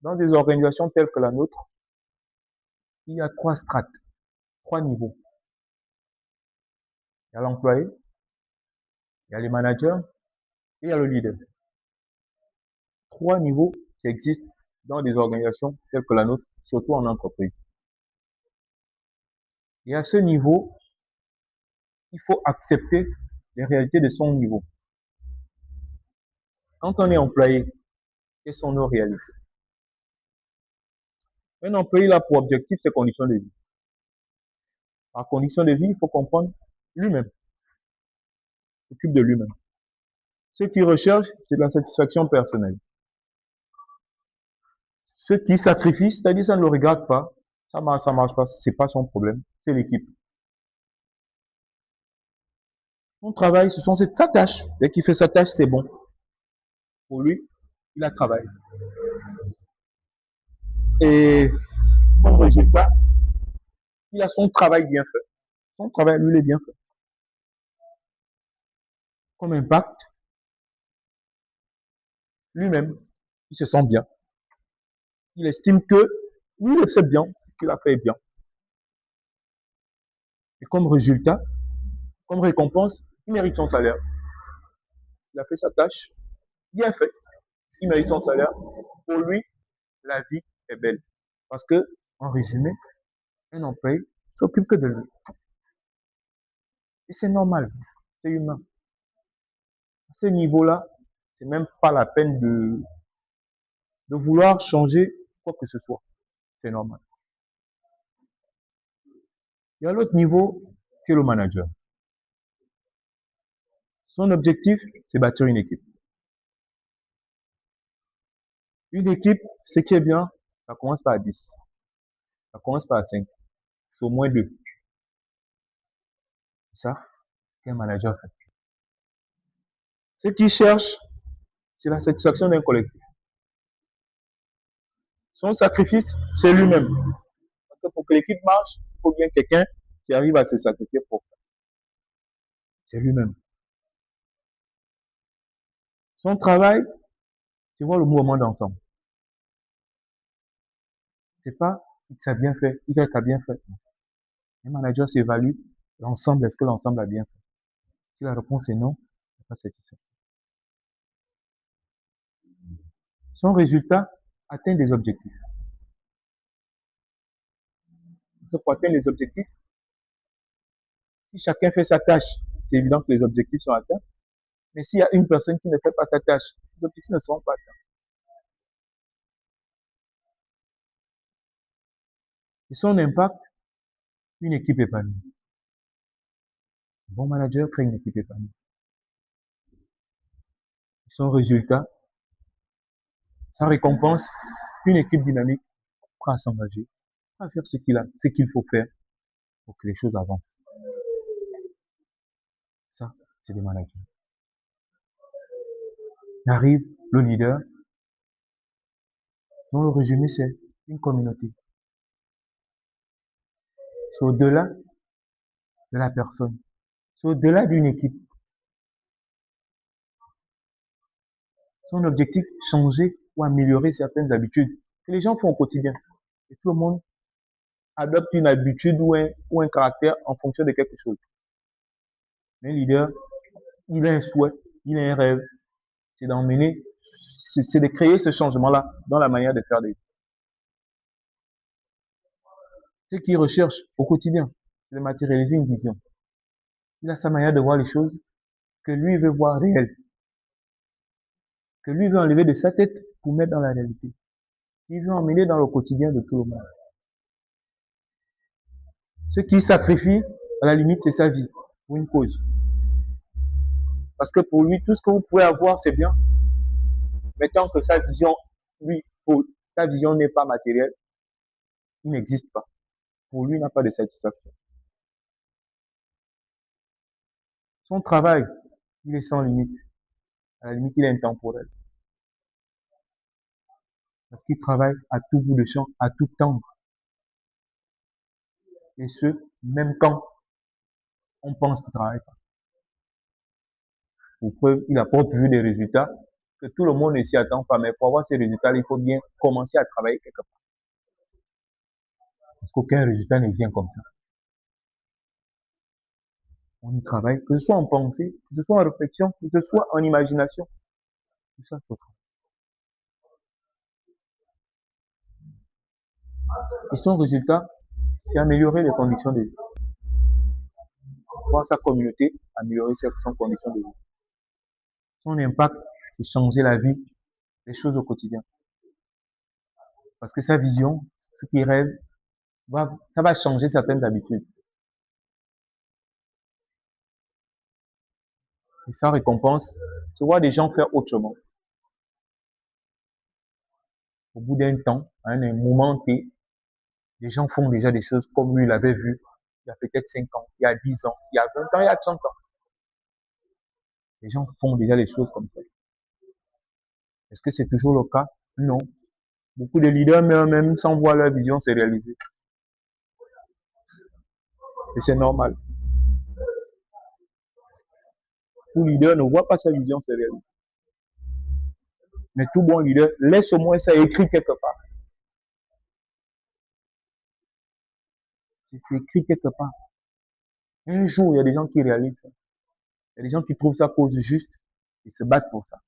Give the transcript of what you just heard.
Dans des organisations telles que la nôtre, il y a trois strates, trois niveaux. Il y a l'employé, il y a les managers et il y a le leader. Trois niveaux qui existent dans des organisations telles que la nôtre, surtout en entreprise. Et à ce niveau, il faut accepter les réalités de son niveau. Quand on est employé, quelles sont nos réalités? Un employé il a pour objectif ses conditions de vie. Par condition de vie, il faut comprendre lui-même, s'occupe de lui-même. Ce qu'il recherche, c'est la satisfaction personnelle. Ce qui sacrifie, c'est-à-dire ça ne le regarde pas, ça marche pas, c'est pas son problème, c'est l'équipe. Son travail, ce sont sa tâche. Dès qu'il fait sa tâche, c'est bon. Pour lui, il a travaillé. Et comme résultat, il a son travail bien fait. Son travail, lui, il est bien fait. Comme impact, lui-même, il se sent bien. Il estime que lui, il fait bien, qu'il a fait bien. Et comme résultat, comme récompense, il mérite son salaire. Il a fait sa tâche, bien fait. Il mérite son salaire. Pour lui, la vie est belle. Parce que, en résumé, un employé s'occupe que de lui. Et c'est normal. C'est humain. À ce niveau-là, c'est même pas la peine de vouloir changer quoi que ce soit. C'est normal. Il y a l'autre niveau qui est le manager. Son objectif, c'est bâtir une équipe. Une équipe, ce qui est bien, ça commence pas à 10. Ça commence pas à 5. C'est au moins 2. C'est ça qu'un manager fait. Ce qu'il cherche, c'est la satisfaction d'un collectif. Son sacrifice, c'est lui-même. Parce que pour que l'équipe marche, il faut bien quelqu'un qui arrive à se sacrifier pour ça. C'est lui-même. Son travail, c'est voir le mouvement d'ensemble. C'est pas, il t'a bien fait, il t'a bien fait. Un manager s'évalue l'ensemble, est-ce que l'ensemble a bien fait? Si la réponse est non, c'est pas satisfait. Son résultat atteint des objectifs. Pour atteindre les objectifs, si chacun fait sa tâche, c'est évident que les objectifs sont atteints. Mais s'il y a une personne qui ne fait pas sa tâche, les objectifs ne seront pas atteints. Et son impact, une équipe épanouie. Un bon manager crée une équipe épanouie. Son résultat, sa récompense, une équipe dynamique prend à s'engager, à faire ce qu'il faut faire pour que les choses avancent. Ça, c'est des managers. Il arrive le leader, dont le résumé, c'est une communauté. C'est au-delà de la personne. C'est au-delà d'une équipe. Son objectif, changer ou améliorer certaines habitudes que les gens font au quotidien. Et tout le monde adopte une habitude ou un caractère en fonction de quelque chose. Un leader, il a un souhait, il a un rêve, c'est d'emmener, c'est de créer ce changement-là dans la manière de faire des choses. Ce qu'il recherche au quotidien, c'est de matérialiser une vision. Il a sa manière de voir les choses que lui veut voir réelles, que lui veut enlever de sa tête pour mettre dans la réalité. Il veut emmener dans le quotidien de tout le monde. Ce qu'il sacrifie, à la limite, c'est sa vie pour une cause. Parce que pour lui, tout ce que vous pouvez avoir, c'est bien. Mais tant que sa vision, sa vision n'est pas matérielle, il n'existe pas. Pour lui, il n'a pas de satisfaction. Son travail, il est sans limite. À la limite, il est intemporel. Parce qu'il travaille à tout bout de champ, à tout temps. Et ce, même quand on pense qu'il ne travaille pas. Pour preuve, il apporte toujours des résultats que tout le monde ne s'y attend pas, mais pour avoir ces résultats, il faut bien commencer à travailler quelque part. Parce qu'aucun résultat ne vient comme ça. On y travaille, que ce soit en pensée, que ce soit en réflexion, que ce soit en imagination. Tout ça, faut travailler. Et son résultat, c'est améliorer les conditions de vie. Voir sa communauté, améliorer son condition de vie. Son impact, c'est changer la vie, les choses au quotidien. Parce que sa vision, ce qu'il rêve, ça va changer certaines habitudes. Et sa récompense, c'est voir des gens faire autrement. Au bout d'un temps, à un moment T, les gens font déjà des choses comme lui l'avait vu il y a peut-être 5 ans, il y a 10 ans, il y a 20 ans, il y a 30 ans. Les gens font déjà des choses comme ça. Est-ce que c'est toujours le cas? Non. Beaucoup de leaders même sans voir leur vision se réaliser. Et c'est normal. Tout leader ne voit pas sa vision se réaliser. Mais tout bon leader laisse au moins ça écrit quelque part. C'est écrit quelque part. Un jour, il y a des gens qui réalisent ça. Il y a des gens qui trouvent sa cause juste et se battent pour ça.